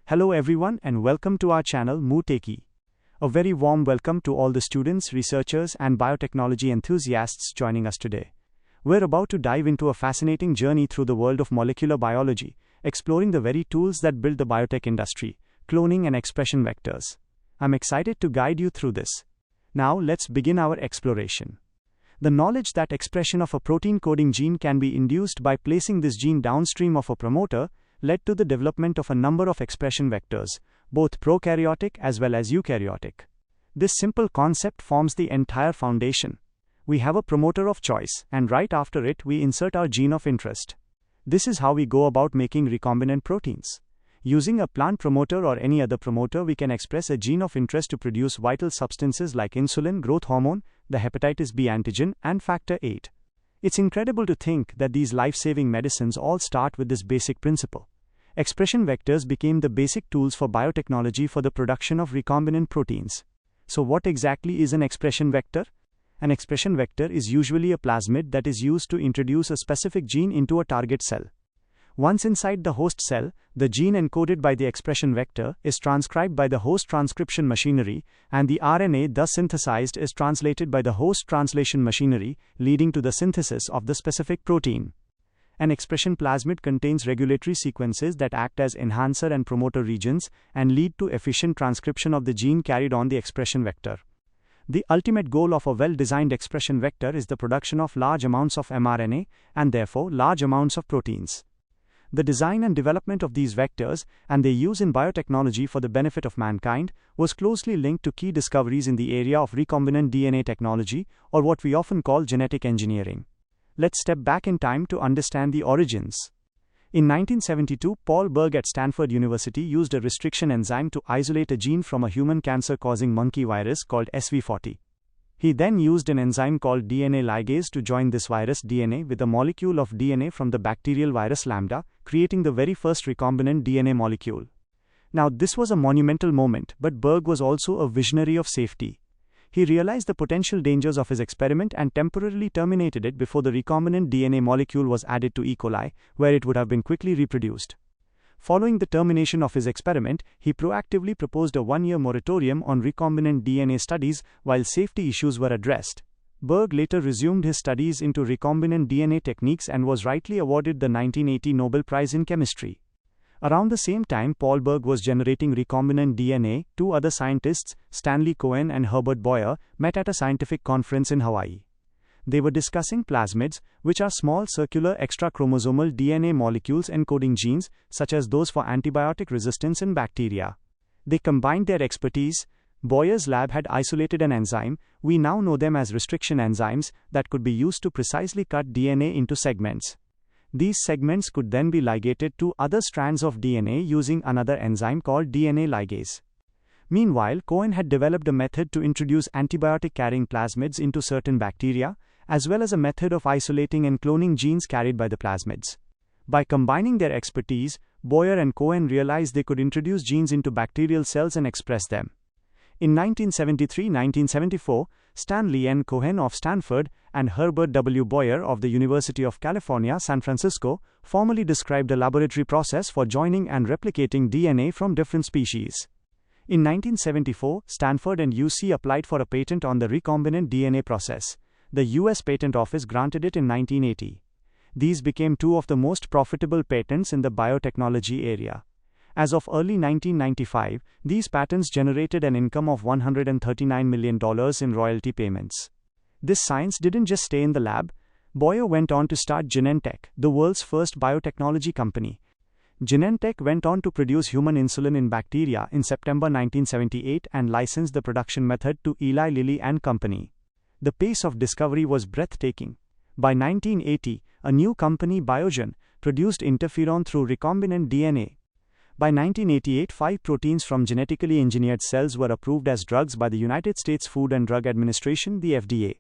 Hello everyone and welcome to our channel MooTechie. A very warm welcome to all the students, researchers and biotechnology enthusiasts joining us today. We're about to dive into a fascinating journey through the world of molecular biology, exploring the very tools that build the biotech industry, cloning and expression vectors. I'm excited to guide you through this. Now let's begin our exploration. The knowledge that expression of a protein-coding gene can be induced by placing this gene downstream of a promoter led to the development of a number of expression vectors, both prokaryotic as well as eukaryotic. This simple concept forms the entire foundation. We have a promoter of choice, and right after it we insert our gene of interest. This is how we go about making recombinant proteins. Using a plant promoter or any other promoter, we can express a gene of interest to produce vital substances like insulin, growth hormone, the hepatitis B antigen, and factor VIII. It's incredible to think that these life-saving medicines all start with this basic principle. Expression vectors became the basic tools for biotechnology for the production of recombinant proteins. So what exactly is an expression vector? An expression vector is usually a plasmid that is used to introduce a specific gene into a target cell. Once inside the host cell, the gene encoded by the expression vector is transcribed by the host transcription machinery, and the RNA thus synthesized is translated by the host translation machinery, leading to the synthesis of the specific protein. An expression plasmid contains regulatory sequences that act as enhancer and promoter regions and lead to efficient transcription of the gene carried on the expression vector. The ultimate goal of a well-designed expression vector is the production of large amounts of mRNA and therefore large amounts of proteins. The design and development of these vectors, and their use in biotechnology for the benefit of mankind, was closely linked to key discoveries in the area of recombinant DNA technology, or what we often call genetic engineering. Let's step back in time to understand the origins. In 1972, Paul Berg at Stanford University used a restriction enzyme to isolate a gene from a human cancer-causing monkey virus called SV40. He then used an enzyme called DNA ligase to join this virus DNA with a molecule of DNA from the bacterial virus lambda, creating the very first recombinant DNA molecule. Now, this was a monumental moment, but Berg was also a visionary of safety. He realized the potential dangers of his experiment and temporarily terminated it before the recombinant DNA molecule was added to E. coli, where it would have been quickly reproduced. Following the termination of his experiment, he proactively proposed a one-year moratorium on recombinant DNA studies while safety issues were addressed. Berg later resumed his studies into recombinant DNA techniques and was rightly awarded the 1980 Nobel Prize in Chemistry. Around the same time Paul Berg was generating recombinant DNA, two other scientists, Stanley Cohen and Herbert Boyer, met at a scientific conference in Hawaii. They were discussing plasmids, which are small circular extrachromosomal DNA molecules encoding genes, such as those for antibiotic resistance in bacteria. They combined their expertise. Boyer's lab had isolated an enzyme, we now know them as restriction enzymes, that could be used to precisely cut DNA into segments. These segments could then be ligated to other strands of DNA using another enzyme called DNA ligase. Meanwhile, Cohen had developed a method to introduce antibiotic-carrying plasmids into certain bacteria, as well as a method of isolating and cloning genes carried by the plasmids. By combining their expertise, Boyer and Cohen realized they could introduce genes into bacterial cells and express them. In 1973-1974, Stanley N. Cohen of Stanford and Herbert W. Boyer of the University of California, San Francisco, formally described a laboratory process for joining and replicating DNA from different species. In 1974, Stanford and UC applied for a patent on the recombinant DNA process. The U.S. Patent Office granted it in 1980. These became two of the most profitable patents in the biotechnology area. As of early 1995, these patents generated an income of $139 million in royalty payments. This science didn't just stay in the lab. Boyer went on to start Genentech, the world's first biotechnology company. Genentech went on to produce human insulin in bacteria in September 1978 and licensed the production method to Eli Lilly and Company. The pace of discovery was breathtaking. By 1980, a new company, Biogen, produced interferon through recombinant DNA. By 1988, 5 proteins from genetically engineered cells were approved as drugs by the United States Food and Drug Administration, the FDA.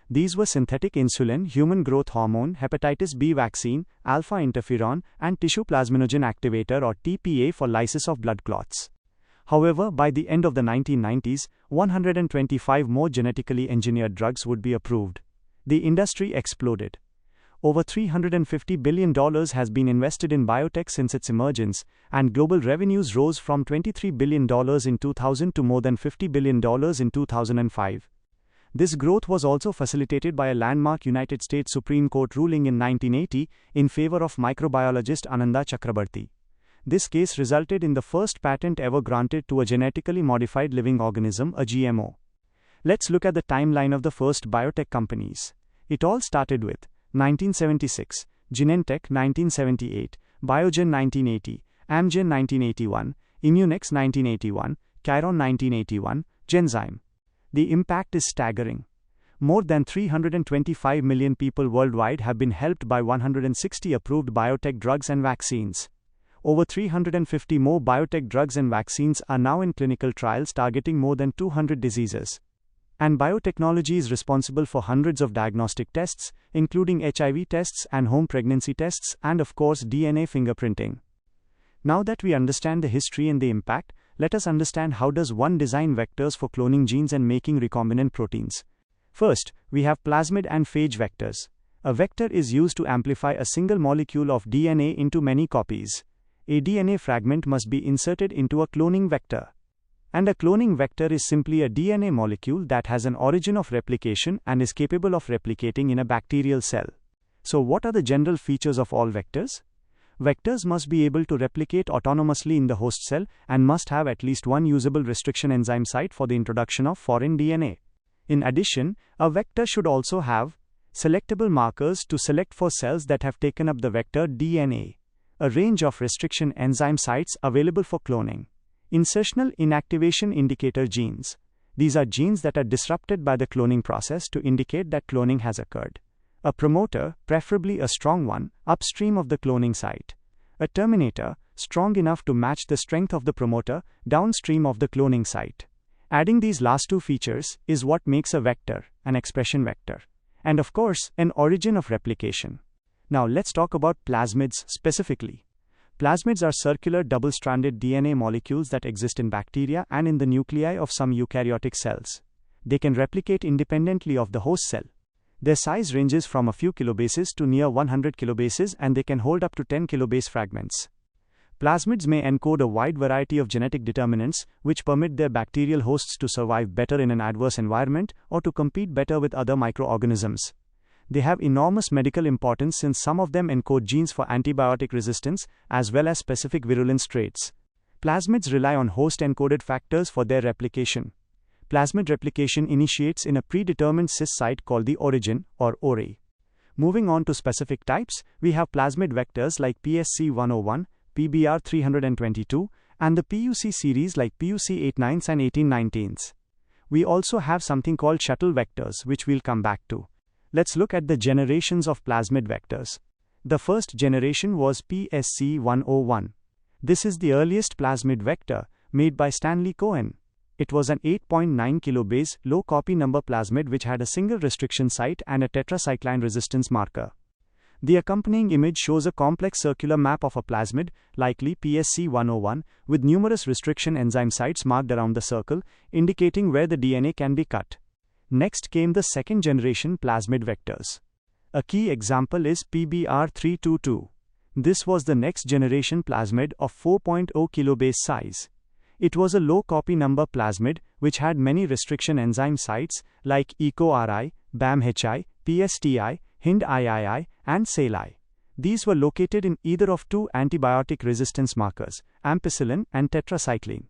These were synthetic insulin, human growth hormone, hepatitis B vaccine, alpha interferon, and tissue plasminogen activator or TPA for lysis of blood clots. However, by the end of the 1990s, 125 more genetically engineered drugs would be approved. The industry exploded. Over $350 billion has been invested in biotech since its emergence, and global revenues rose from $23 billion in 2000 to more than $50 billion in 2005. This growth was also facilitated by a landmark United States Supreme Court ruling in 1980 in favor of microbiologist Ananda Chakrabarty. This case resulted in the first patent ever granted to a genetically modified living organism, a GMO. Let's look at the timeline of the first biotech companies. It all started with 1976, Genentech 1978, Biogen 1980, Amgen 1981, Immunex 1981, Chiron 1981, Genzyme. The impact is staggering. More than 325 million people worldwide have been helped by 160 approved biotech drugs and vaccines. Over 350 more biotech drugs and vaccines are now in clinical trials targeting more than 200 diseases. And biotechnology is responsible for hundreds of diagnostic tests, including HIV tests and home pregnancy tests, and of course DNA fingerprinting. Now that we understand the history and the impact, let us understand how does one design vectors for cloning genes and making recombinant proteins. First, we have plasmid and phage vectors. A vector is used to amplify a single molecule of DNA into many copies. A DNA fragment must be inserted into a cloning vector. And a cloning vector is simply a DNA molecule that has an origin of replication and is capable of replicating in a bacterial cell. So what are the general features of all vectors? Vectors must be able to replicate autonomously in the host cell and must have at least one usable restriction enzyme site for the introduction of foreign DNA. In addition, a vector should also have selectable markers to select for cells that have taken up the vector DNA, a range of restriction enzyme sites available for cloning. Insertional inactivation indicator genes. These are genes that are disrupted by the cloning process to indicate that cloning has occurred. A promoter, preferably a strong one, upstream of the cloning site. A terminator, strong enough to match the strength of the promoter, downstream of the cloning site. Adding these last two features is what makes a vector, an expression vector. And of course, an origin of replication. Now let's talk about plasmids specifically. Plasmids are circular double-stranded DNA molecules that exist in bacteria and in the nuclei of some eukaryotic cells. They can replicate independently of the host cell. Their size ranges from a few kilobases to near 100 kilobases, and they can hold up to 10 kilobase fragments. Plasmids may encode a wide variety of genetic determinants, which permit their bacterial hosts to survive better in an adverse environment or to compete better with other microorganisms. They have enormous medical importance since some of them encode genes for antibiotic resistance, as well as specific virulence traits. Plasmids rely on host-encoded factors for their replication. Plasmid replication initiates in a predetermined cis site called the origin, or ore. Moving on to specific types, we have plasmid vectors like PSC101, PBR322, and the PUC series like PUC89s and 1819s. We also have something called shuttle vectors, which we'll come back to. Let's look at the generations of plasmid vectors. The first generation was PSC101. This is the earliest plasmid vector, made by Stanley Cohen. It was an 8.9 kilobase, low copy number plasmid which had a single restriction site and a tetracycline resistance marker. The accompanying image shows a complex circular map of a plasmid, likely PSC101, with numerous restriction enzyme sites marked around the circle, indicating where the DNA can be cut. Next came the second generation plasmid vectors. A key example is PBR322. This was the next generation plasmid of 4.0 kilobase size. It was a low copy number plasmid which had many restriction enzyme sites like EcoRI, BAMHI, PSTI, HindIII, and SALI. These were located in either of two antibiotic resistance markers, ampicillin and tetracycline.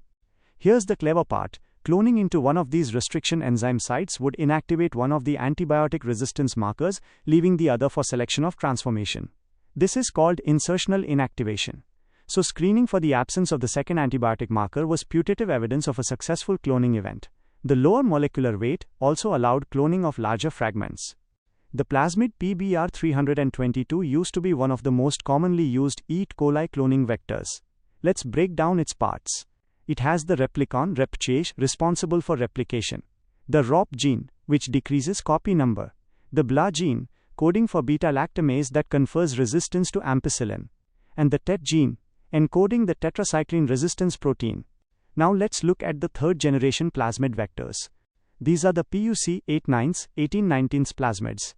Here's the clever part. Cloning into one of these restriction enzyme sites would inactivate one of the antibiotic resistance markers, leaving the other for selection of transformation. This is called insertional inactivation. So screening for the absence of the second antibiotic marker was putative evidence of a successful cloning event. The lower molecular weight also allowed cloning of larger fragments. The plasmid PBR322 used to be one of the most commonly used E. coli cloning vectors. Let's break down its parts. It has the replicon repchase responsible for replication, the ROP gene, which decreases copy number, the BLA gene, coding for beta-lactamase that confers resistance to ampicillin, and the TET gene, encoding the tetracycline resistance protein. Now let's look at the third generation plasmid vectors. These are the PUC89s, 1819s plasmids.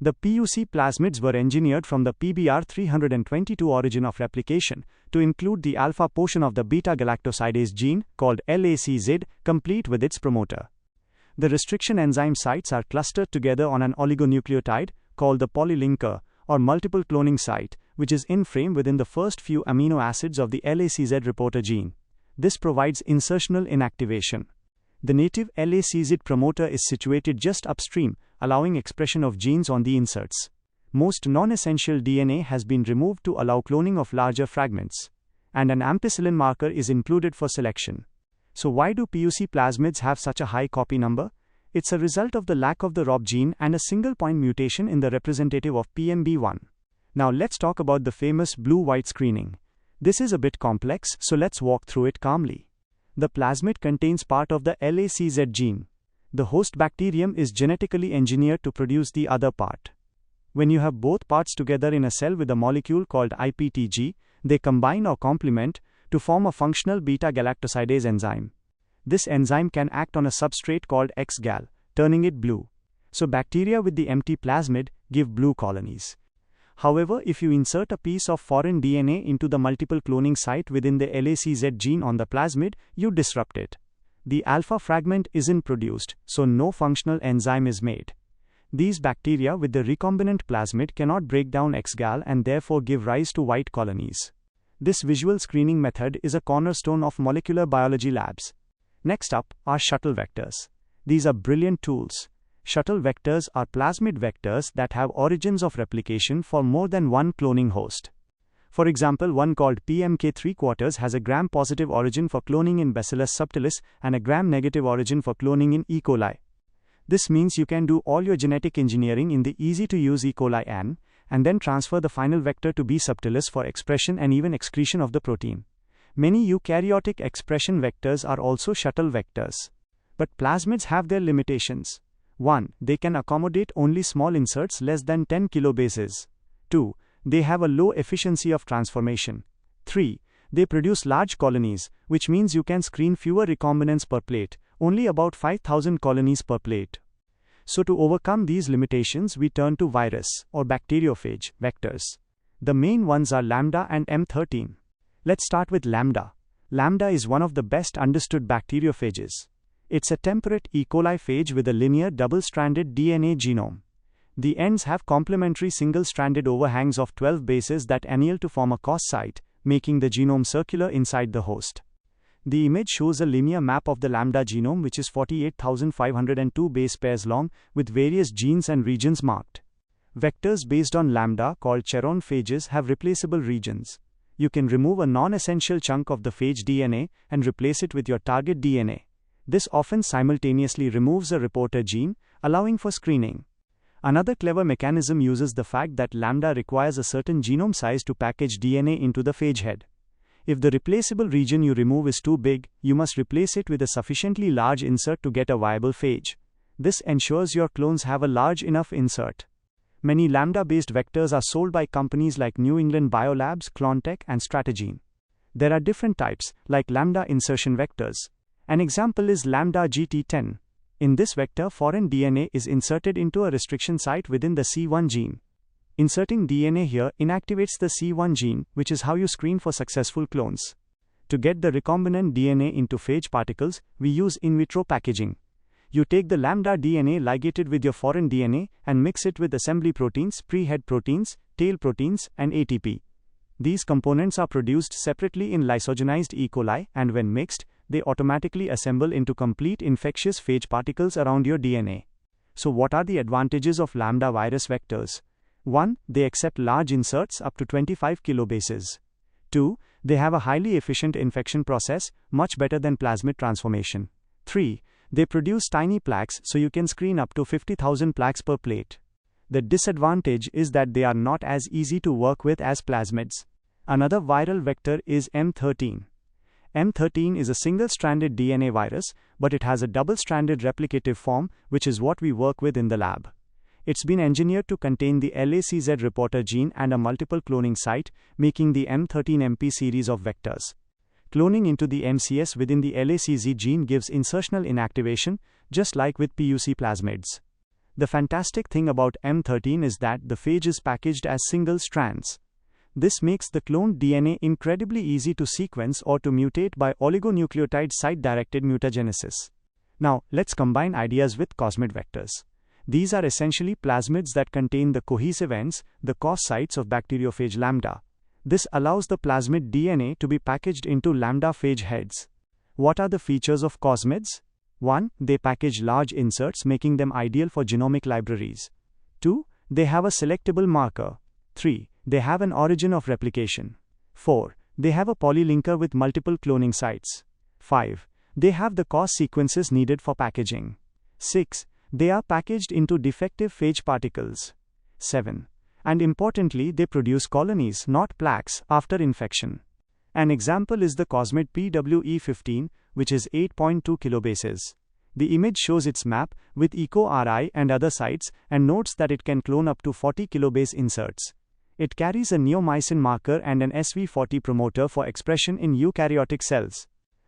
The PUC plasmids were engineered from the PBR322 origin of replication to include the alpha portion of the beta-galactosidase gene, called LACZ, complete with its promoter. The restriction enzyme sites are clustered together on an oligonucleotide, called the polylinker, or multiple cloning site, which is in frame within the first few amino acids of the LACZ reporter gene. This provides insertional inactivation. The native LACZ promoter is situated just upstream, allowing expression of genes on the inserts. Most non-essential DNA has been removed to allow cloning of larger fragments, and an ampicillin marker is included for selection. So why do PUC plasmids have such a high copy number? It's a result of the lack of the ROB gene and a single point mutation in the representative of PMB1. Now let's talk about the famous blue-white screening. This is a bit complex, so let's walk through it calmly. The plasmid contains part of the LACZ gene. The host bacterium is genetically engineered to produce the other part. When you have both parts together in a cell with a molecule called IPTG, they combine or complement to form a functional beta-galactosidase enzyme. This enzyme can act on a substrate called XGAL, turning it blue. So bacteria with the empty plasmid give blue colonies. However, if you insert a piece of foreign DNA into the multiple cloning site within the LACZ gene on the plasmid, you disrupt it. The alpha fragment isn't produced, so no functional enzyme is made. These bacteria with the recombinant plasmid cannot break down XGAL and therefore give rise to white colonies. This visual screening method is a cornerstone of molecular biology labs. Next up are shuttle vectors. These are brilliant tools. Shuttle vectors are plasmid vectors that have origins of replication for more than one cloning host. For example, one called PMK3 has a gram-positive origin for cloning in Bacillus subtilis and a gram-negative origin for cloning in E. coli. This means you can do all your genetic engineering in the easy-to-use E. coli and then transfer the final vector to B. subtilis for expression and even excretion of the protein. Many eukaryotic expression vectors are also shuttle vectors. But plasmids have their limitations. 1. They can accommodate only small inserts less than 10 kilobases. 2. They have a low efficiency of transformation. 3. They produce large colonies, which means you can screen fewer recombinants per plate, only about 5,000 colonies per plate. So to overcome these limitations, we turn to virus, or bacteriophage, vectors. The main ones are lambda and M13. Let's start with lambda. Lambda is one of the best understood bacteriophages. It's a temperate E. coli phage with a linear double-stranded DNA genome. The ends have complementary single-stranded overhangs of 12 bases that anneal to form a cos site, making the genome circular inside the host. The image shows a linear map of the lambda genome, which is 48,502 base pairs long, with various genes and regions marked. Vectors based on lambda, called Cheron phages, have replaceable regions. You can remove a non-essential chunk of the phage DNA and replace it with your target DNA. This often simultaneously removes a reporter gene, allowing for screening. Another clever mechanism uses the fact that lambda requires a certain genome size to package DNA into the phage head. If the replaceable region you remove is too big, you must replace it with a sufficiently large insert to get a viable phage. This ensures your clones have a large enough insert. Many lambda-based vectors are sold by companies like New England Biolabs, Clontech, and Stratagene. There are different types, like lambda insertion vectors. An example is lambda GT10. In this vector, foreign DNA is inserted into a restriction site within the C1 gene. Inserting DNA here inactivates the C1 gene, which is how you screen for successful clones. To get the recombinant DNA into phage particles, we use in vitro packaging. You take the lambda DNA ligated with your foreign DNA and mix it with assembly proteins, pre-head proteins, tail proteins, and ATP. These components are produced separately in lysogenized E. coli, and when mixed, they automatically assemble into complete infectious phage particles around your DNA. So what are the advantages of lambda virus vectors? 1. They accept large inserts up to 25 kilobases. 2. They have a highly efficient infection process, much better than plasmid transformation. 3. They produce tiny plaques, so you can screen up to 50,000 plaques per plate. The disadvantage is that they are not as easy to work with as plasmids. Another viral vector is M13. M13 is a single-stranded DNA virus, but it has a double-stranded replicative form, which is what we work with in the lab. It's been engineered to contain the LACZ reporter gene and a multiple cloning site, making the M13MP series of vectors. Cloning into the MCS within the LACZ gene gives insertional inactivation, just like with PUC plasmids. The fantastic thing about M13 is that the phage is packaged as single strands. This makes the cloned DNA incredibly easy to sequence or to mutate by oligonucleotide site-directed mutagenesis. Now, let's combine ideas with cosmid vectors. These are essentially plasmids that contain the cohesive ends, the cos sites of bacteriophage lambda. This allows the plasmid DNA to be packaged into lambda phage heads. What are the features of cosmids? 1. They package large inserts, making them ideal for genomic libraries. 2. They have a selectable marker. 3. They have an origin of replication. 4. They have a polylinker with multiple cloning sites. 5. They have the cos sequences needed for packaging. 6. They are packaged into defective phage particles. 7. And importantly, they produce colonies, not plaques, after infection. An example is the cosmid PWE15, which is 8.2 kilobases. The image shows its map, with EcoRI and other sites, and notes that it can clone up to 40 kilobase inserts. It carries a neomycin marker and an SV40 promoter for expression in eukaryotic cells.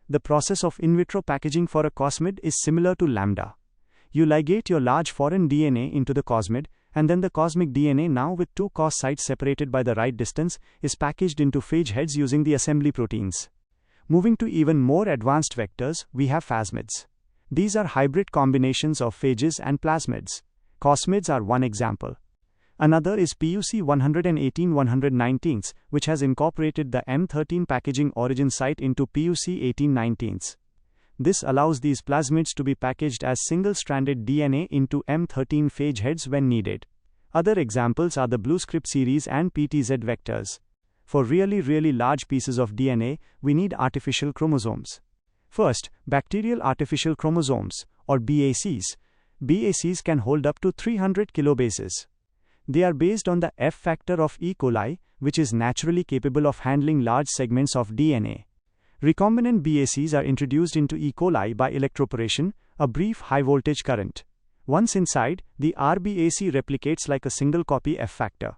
The process of in vitro packaging for a cosmid is similar to lambda. You ligate your large foreign DNA into the cosmid, and then the cosmic DNA, now with two cos sites separated by the right distance, is packaged into phage heads using the assembly proteins. Moving to even more advanced vectors, we have plasmids. These are hybrid combinations of phages and plasmids. Cosmids are one example. Another is PUC 118-119, which has incorporated the M13 packaging origin site into PUC 18-19. This allows these plasmids to be packaged as single-stranded DNA into M13 phage heads when needed. Other examples are the BlueScript series and PTZ vectors. For really large pieces of DNA, we need artificial chromosomes. First, bacterial artificial chromosomes, or BACs. BACs can hold up to 300 kilobases. They are based on the F factor of E. coli, which is naturally capable of handling large segments of DNA. Recombinant BACs are introduced into E. coli by electroporation, a brief high-voltage current. Once inside, the RBAC replicates like a single copy F factor.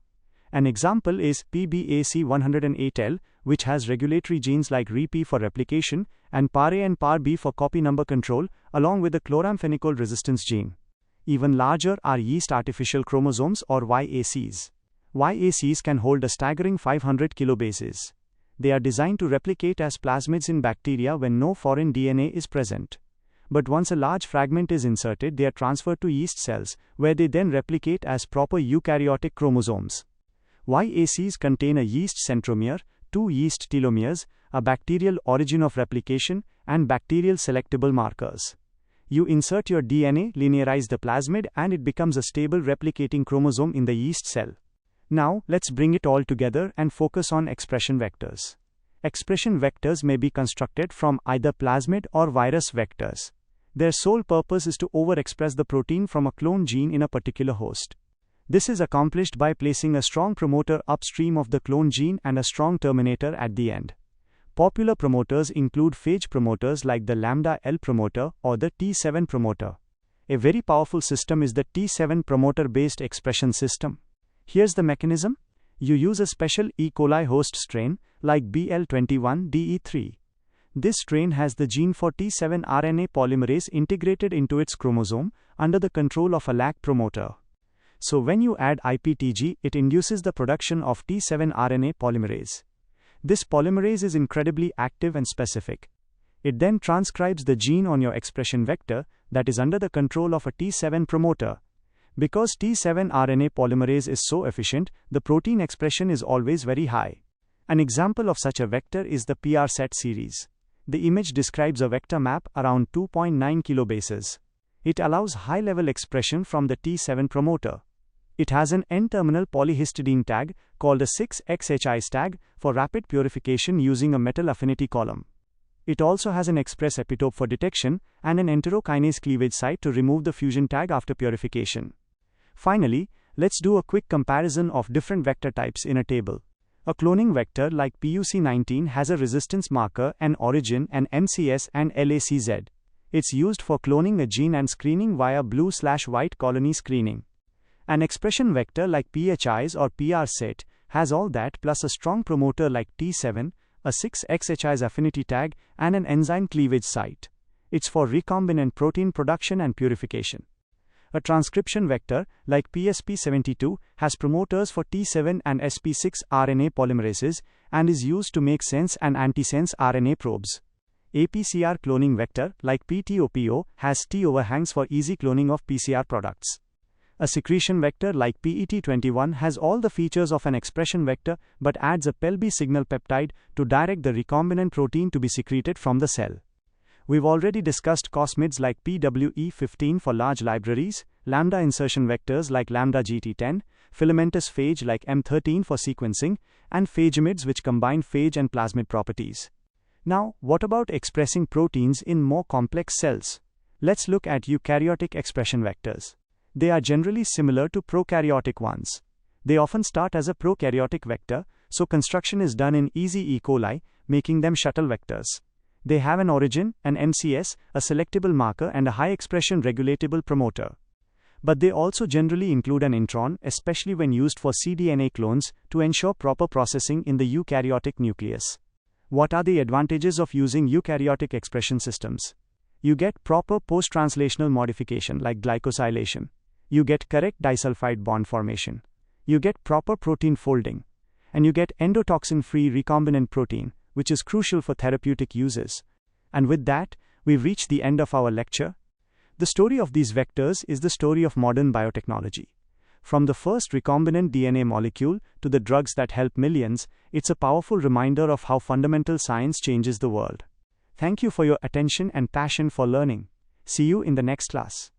An example is PBAC108L, which has regulatory genes like REP for replication, and PAR-A and PAR-B for copy number control, along with the chloramphenicol resistance gene. Even larger are yeast artificial chromosomes, or YACs. YACs can hold a staggering 500 kilobases. They are designed to replicate as plasmids in bacteria when no foreign DNA is present. But once a large fragment is inserted, they are transferred to yeast cells, where they then replicate as proper eukaryotic chromosomes. YACs contain a yeast centromere, 2 yeast telomeres, a bacterial origin of replication, and bacterial selectable markers. You insert your DNA, linearize the plasmid, and it becomes a stable replicating chromosome in the yeast cell. Now, let's bring it all together and focus on expression vectors. Expression vectors may be constructed from either plasmid or virus vectors. Their sole purpose is to overexpress the protein from a cloned gene in a particular host. This is accomplished by placing a strong promoter upstream of the cloned gene and a strong terminator at the end. Popular promoters include phage promoters like the lambda L promoter or the T7 promoter. A very powerful system is the T7 promoter-based expression system. Here's the mechanism. You use a special E. coli host strain, like BL21DE3. This strain has the gene for T7 RNA polymerase integrated into its chromosome, under the control of a LAC promoter. So when you add IPTG, it induces the production of T7 RNA polymerase. This polymerase is incredibly active and specific. It then transcribes the gene on your expression vector, that is under the control of a T7 promoter. Because T7 RNA polymerase is so efficient, the protein expression is always very high. An example of such a vector is the PRSet series. The image describes a vector map around 2.9 kilobases. It allows high-level expression from the T7 promoter. It has an N-terminal polyhistidine tag, called a 6XHI tag, for rapid purification using a metal affinity column. It also has an express epitope for detection, and an enterokinase cleavage site to remove the fusion tag after purification. Finally, let's do a quick comparison of different vector types in a table. A cloning vector like PUC19 has a resistance marker, an origin, an MCS, and LACZ. It's used for cloning a gene and screening via blue/white colony screening. An expression vector like PHIs or PRSet has all that plus a strong promoter like T7, a 6XHI's affinity tag, and an enzyme cleavage site. It's for recombinant protein production and purification. A transcription vector, like PSP72, has promoters for T7 and sp6 RNA polymerases and is used to make sense and antisense RNA probes. A PCR cloning vector, like PTOPO, has T overhangs for easy cloning of PCR products. A secretion vector, like PET21, has all the features of an expression vector but adds a PELB signal peptide to direct the recombinant protein to be secreted from the cell. We've already discussed cosmids like PWE15 for large libraries, lambda insertion vectors like lambda GT10, filamentous phage like M13 for sequencing, and phagemids which combine phage and plasmid properties. Now, what about expressing proteins in more complex cells? Let's look at eukaryotic expression vectors. They are generally similar to prokaryotic ones. They often start as a prokaryotic vector, so construction is done in easy E. coli, making them shuttle vectors. They have an origin, an MCS, a selectable marker, and a high-expression regulatable promoter. But they also generally include an intron, especially when used for cDNA clones, to ensure proper processing in the eukaryotic nucleus. What are the advantages of using eukaryotic expression systems? You get proper post-translational modification like glycosylation. You get correct disulfide bond formation. You get proper protein folding. And you get endotoxin-free recombinant protein, which is crucial for therapeutic uses. And with that, we've reached the end of our lecture. The story of these vectors is the story of modern biotechnology. From the first recombinant DNA molecule to the drugs that help millions, it's a powerful reminder of how fundamental science changes the world. Thank you for your attention and passion for learning. See you in the next class.